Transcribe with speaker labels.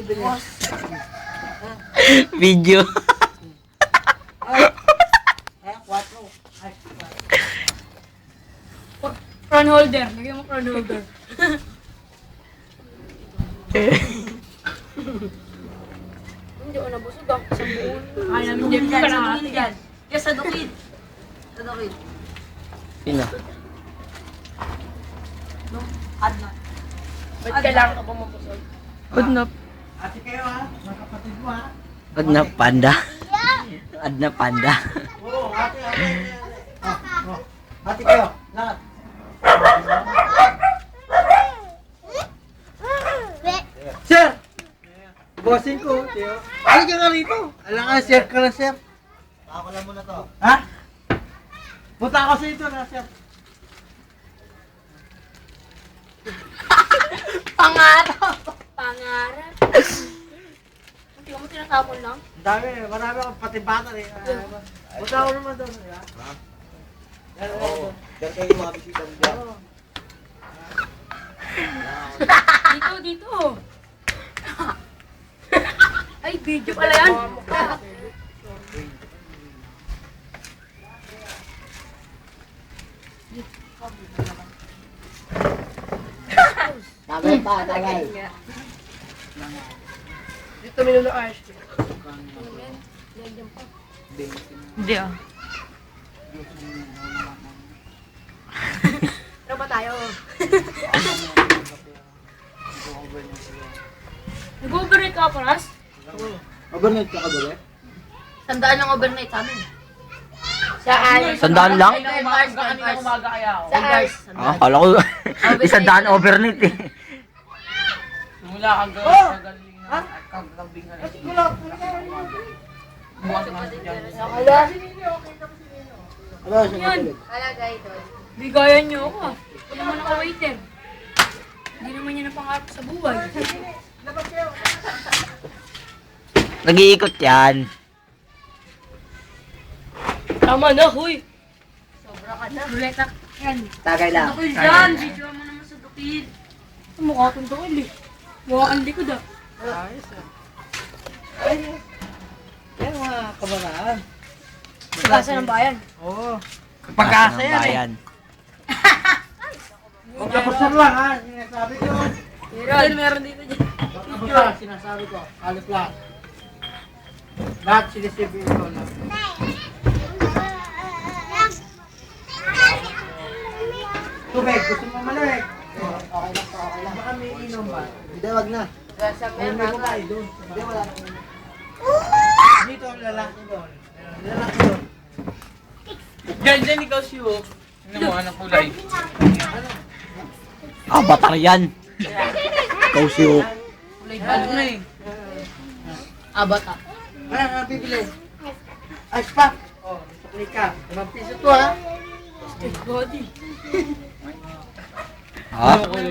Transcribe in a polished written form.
Speaker 1: Video.
Speaker 2: Crown holder. Lagyan mo crown holder. Hindi ko nabusog ah. Sa buon. Ay, namin dyan ka na hati.
Speaker 3: Yes, sa dukid. Sa dukid.
Speaker 1: Sino?
Speaker 3: Adna.
Speaker 2: Ba't kailangan ka ba mabusog?
Speaker 1: Adnap.
Speaker 4: Ate kayo ha, mga kapatid mo ha.
Speaker 1: Adnap panda. Adnap panda.
Speaker 4: Oo, ate. Ate kayo, lahat. Sir! Bossing ko, tiyo. Ay, ka nga rito. Alam ka, sir ka na, sir. Ako lang muna to. Ha? Punta ako sa ito na, sir.
Speaker 2: Pangarap. Pangarap. Hindi mo tinatapon lang.
Speaker 4: Ang dami, marami akong pati bata eh. Punta ako naman doon. Ha? Oo. Diyan kayo yung mga bisita mo dyan.
Speaker 2: Dito. Ay, video pala yan.
Speaker 3: Tagay pa, tagay.
Speaker 2: Dito minulo Arsh.
Speaker 1: Hindi ah.
Speaker 2: Ano ba tayo? Nag-overnight ka pa, Ras?
Speaker 4: Overnight ka ba?
Speaker 3: Sandaan ng overnight sa amin.
Speaker 2: Saan?
Speaker 1: Sandaan lang?
Speaker 3: Umaga kaya ako.
Speaker 2: Saan?
Speaker 1: Ah, kala ko. Isang daan overnight eh.
Speaker 5: Mula kang galing na kagabing na rin. Bukas nga si John.
Speaker 2: Nakala.
Speaker 4: Ano siya
Speaker 2: Yan.
Speaker 3: Kalagay doon.
Speaker 2: Bigayan niyo ako ah. Hindi naman ako waiter. Hindi naman niya napangarap sa buhay.
Speaker 1: Nag-iikot yan.
Speaker 2: Tama na, huy. Sobra ka na. Ruleta. Yan.
Speaker 1: Tagay lang.
Speaker 3: Dukid dyan. Video mo naman sa dukid.
Speaker 2: Mukha kong doon eh. Mukha kang likod ah.
Speaker 4: Yan mga kabaraan.
Speaker 2: Pagkasa ng bayan.
Speaker 4: Oo.
Speaker 1: Pagkasa yan eh.
Speaker 4: Pagkabusar lang ha, sinasabi ko.
Speaker 2: Meron dito dyan.
Speaker 4: Pagkabusar, sinasabi ko. Alis lang. Lahat sinisipin ko na. Tubig, gusto mo malamig? Okay lang po, okay lang. Baka may inom ba? Hindi, wag na. May kumain doon. Hindi, wala na. Dito ang lalaki doon. Lalaki doon.
Speaker 5: Diyan, ikaw si Hook. Ano mo, anong kulay?
Speaker 1: Ah, batar yan. Ikaw si Hook.
Speaker 5: Kulay balo na eh.
Speaker 3: Abata.
Speaker 4: Ano bibili? Ice pack. Oh, sukli ka. 5 piso to ha.
Speaker 2: Body.
Speaker 1: Ah,
Speaker 5: Ano kulay?